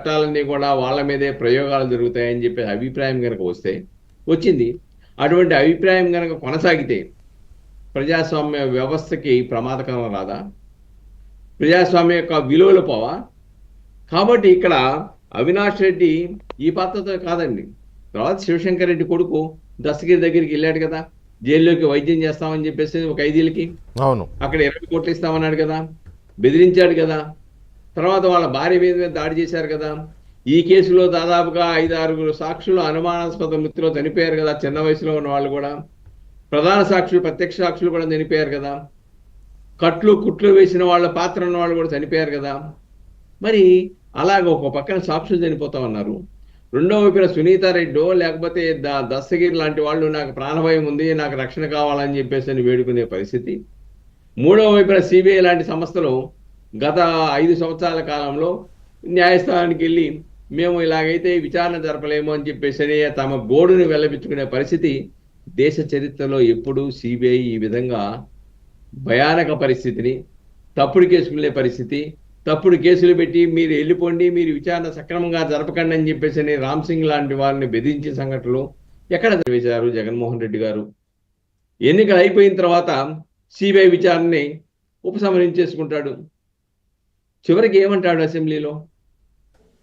చట్టాలన్నీ కూడా వాళ్ళ మీదే ప్రయోగాలు జరుగుతాయని చెప్పి అభిప్రాయం కనుక వచ్చింది. అటువంటి అభిప్రాయం కనుక కొనసాగితే ప్రజాస్వామ్య వ్యవస్థకి ప్రమాదకరం రాదా? ప్రజాస్వామ్య యొక్క విలువలు పోవా? కాబట్టి ఇక్కడ అవినాష్ రెడ్డి ఈ పద్ధతితో కాదండి. తర్వాత శివశంకర్ రెడ్డి కొడుకు దస్తగిరి దగ్గరికి వెళ్ళాడు కదా, జైల్లోకి వైద్యం చేస్తామని చెప్పేసి ఒక ఖైదీలకి. అవును, అక్కడ 20 కోట్లు ఇస్తామన్నాడు కదా, బెదిరించాడు కదా. తర్వాత వాళ్ళ భార్య మీద దాడి చేశారు కదా. ఈ కేసులో దాదాపుగా 5-6 సాక్షులు అనుమానాస్పద మృతిలో చనిపోయారు కదా, చిన్న వయసులో ఉన్న వాళ్ళు కూడా. ప్రధాన సాక్షులు, ప్రత్యక్ష సాక్షులు కూడా చనిపోయారు కదా. కుట్లు వేసిన వాళ్ళ పాత్ర ఉన్న వాళ్ళు కూడా చనిపోయారు కదా. మరి అలాగ ఒక పక్కన సాక్షులు చనిపోతా ఉన్నారు, రెండో వైపున సునీతారెడ్డో లేకపోతే దస్తగిరి లాంటి వాళ్ళు నాకు ప్రాణభయం ఉంది, నాకు రక్షణ కావాలని చెప్పేసి వేడుకునే పరిస్థితి. మూడో వైపున సిబిఐ లాంటి సంస్థలు గత 5 సంవత్సరాల కాలంలో న్యాయస్థానానికి వెళ్ళి మేము ఇలాగైతే విచారణ జరపలేము అని చెప్పేసి తమ గోడును వెల్లబిచ్చుకునే పరిస్థితి దేశ చరిత్రలో ఎప్పుడూ సిబిఐ ఈ విధంగా భయానక పరిస్థితిని, తప్పుడు కేసుకునే పరిస్థితి, తప్పుడు కేసులు పెట్టి మీరు వెళ్ళిపోండి, మీరు విచారణ సక్రమంగా జరపకండి అని చెప్పేసి రామ్ సింగ్ లాంటి వారిని బెదిరించిన సంఘటనలు ఎక్కడ వేశారు జగన్మోహన్ రెడ్డి గారు? ఎన్నికలు అయిపోయిన తర్వాత సిబిఐ విచారణని ఉపసంహరించేసుకుంటాడు. చివరికి ఏమంటాడు అసెంబ్లీలో?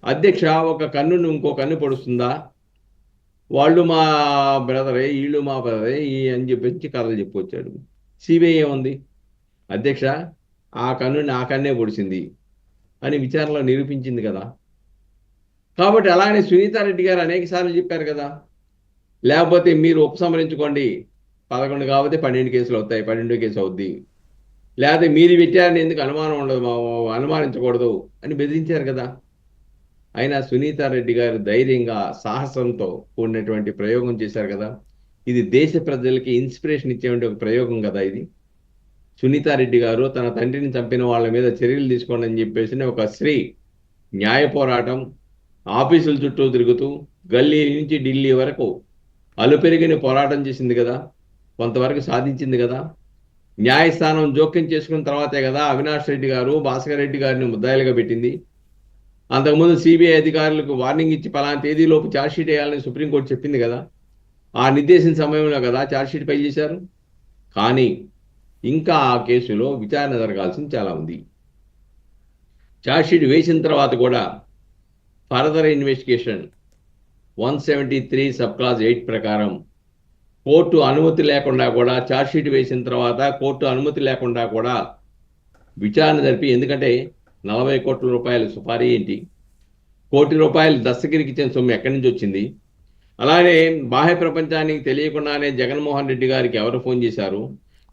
అధ్యక్ష, ఒక కన్నును ఇంకో కన్ను పొడుస్తుందా? వాళ్ళు మా బ్రదరే, వీళ్ళు మా బ్రదరే అని చెప్పేసి కథలు చెప్పుకొచ్చాడు. సిబిఐ ఏముంది? అధ్యక్ష, ఆ కన్నుని ఆ కన్నే పొడిచింది అని విచారణలో నిరూపించింది కదా. కాబట్టి అలానే సునీతారెడ్డి గారు అనేక సార్లు చెప్పారు కదా, లేకపోతే మీరు ఉపసంహరించుకోండి, 11 కాబట్టి 12 కేసులు అవుతాయి, 12 కేసు అవుద్ది, లేకపోతే మీరు పెట్టారని ఎందుకు అనుమానం ఉండదు, అనుమానించకూడదు అని బెదిరించారు కదా. అయినా సునీతారెడ్డి గారు ధైర్యంగా సాహసంతో కూడినటువంటి ప్రయోగం చేశారు కదా. ఇది దేశ ప్రజలకి ఇన్స్పిరేషన్ ఇచ్చేటువంటి ఒక ప్రయోగం కదా ఇది. సునీతారెడ్డి గారు తన తండ్రిని చంపిన వాళ్ళ మీద చర్యలు తీసుకోండి అని చెప్పేసి ఒక స్త్రీ న్యాయ పోరాటం, ఆఫీసుల చుట్టూ తిరుగుతూ గల్లీ నుంచి ఢిల్లీ వరకు అలుపెరిగిన పోరాటం చేసింది కదా, కొంతవరకు సాధించింది కదా. న్యాయస్థానం జోక్యం చేసుకున్న తర్వాతే కదా అవినాష్ రెడ్డి గారు, భాస్కర్ రెడ్డి గారిని ముద్దాయిలుగా పెట్టింది. అంతకుముందు సిబిఐ అధికారులకు వార్నింగ్ ఇచ్చి పలానా తేదీలోపు ఛార్జ్షీట్ వేయాలని సుప్రీంకోర్టు చెప్పింది కదా. ఆ నిర్దేశించిన సమయంలో కదా ఛార్జ్షీట్ ఫైల్ చేశారు. కానీ ఇంకా ఆ కేసులో విచారణ జరగాల్సింది చాలా ఉంది. ఛార్జ్షీట్ వేసిన తర్వాత కూడా ఫర్దర్ ఇన్వెస్టిగేషన్ 173 సబ్ క్లాజ్ 8 ప్రకారం కోర్టు అనుమతి లేకుండా కూడా, ఛార్జ్షీట్ వేసిన తర్వాత కోర్టు అనుమతి లేకుండా కూడా విచారణ జరిపి, ఎందుకంటే 40 కోట్ల రూపాయల సుపారీ ఏంటి, ₹1 కోటి దస్తగిరికి ఇచ్చిన సొమ్ము ఎక్కడి నుంచి వచ్చింది, అలానే బాహ్య ప్రపంచానికి తెలియకుండానే జగన్మోహన్ రెడ్డి గారికి ఎవరు ఫోన్ చేశారు,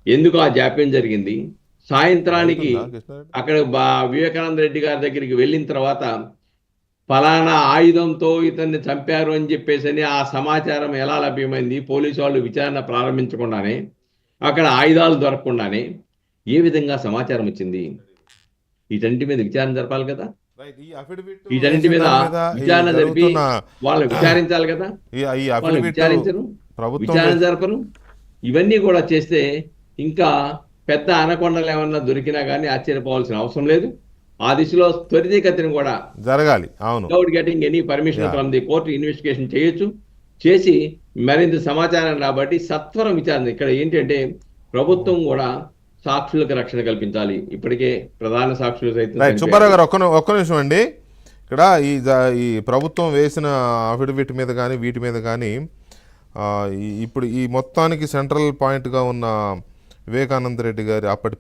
ఎందుకు ఆ జాప్యం జరిగింది, సాయంత్రానికి అక్కడ వివేకానంద రెడ్డి గారి దగ్గరికి వెళ్ళిన తర్వాత ఫలానా ఆయుధంతో ఇతన్ని చంపారు అని చెప్పేసి ఆ సమాచారం ఎలా లభ్యమైంది, పోలీసు వాళ్ళు విచారణ ప్రారంభించకుండానే, అక్కడ ఆయుధాలు దొరకకుండానే ఏ విధంగా సమాచారం వచ్చింది, వీటన్నిటి మీద విచారణ జరపాలి కదా. వీటన్నిటి మీద విచారణ జరిపి వాళ్ళు విచారించాలి కదా. వాళ్ళు విచారించరు, విచారణ జరపరు. ఇవన్నీ కూడా చేస్తే ఇంకా పెద్ద అనకొండలు ఏమన్నా దొరికినా కానీ ఆశ్చర్యపోవాల్సిన అవసరం లేదు. ఆ దిశలో త్వరితగతిన కూడా జరగాలి. అవును, without getting any permission from the court investigation చేయొచ్చు, చేసి మరింత సమాచారం రాబట్టి సత్వరం విచారణ. ఇక్కడ ఏంటంటే ప్రభుత్వం కూడా సాక్షులకు రక్షణ కల్పించాలి. ఇప్పటికే ప్రధాన సాక్షులు సైతం. సుబ్బారావు గారు ఒక్క నిమిషం అండి. ఇక్కడ ఈ ప్రభుత్వం వేసిన అఫిడవిట్ మీద కానీ వీటి మీద కానీ ఇప్పుడు ఈ మొత్తానికి సెంట్రల్ పాయింట్గా ఉన్న వివేకానంద రెడ్డి గారి అప్పటి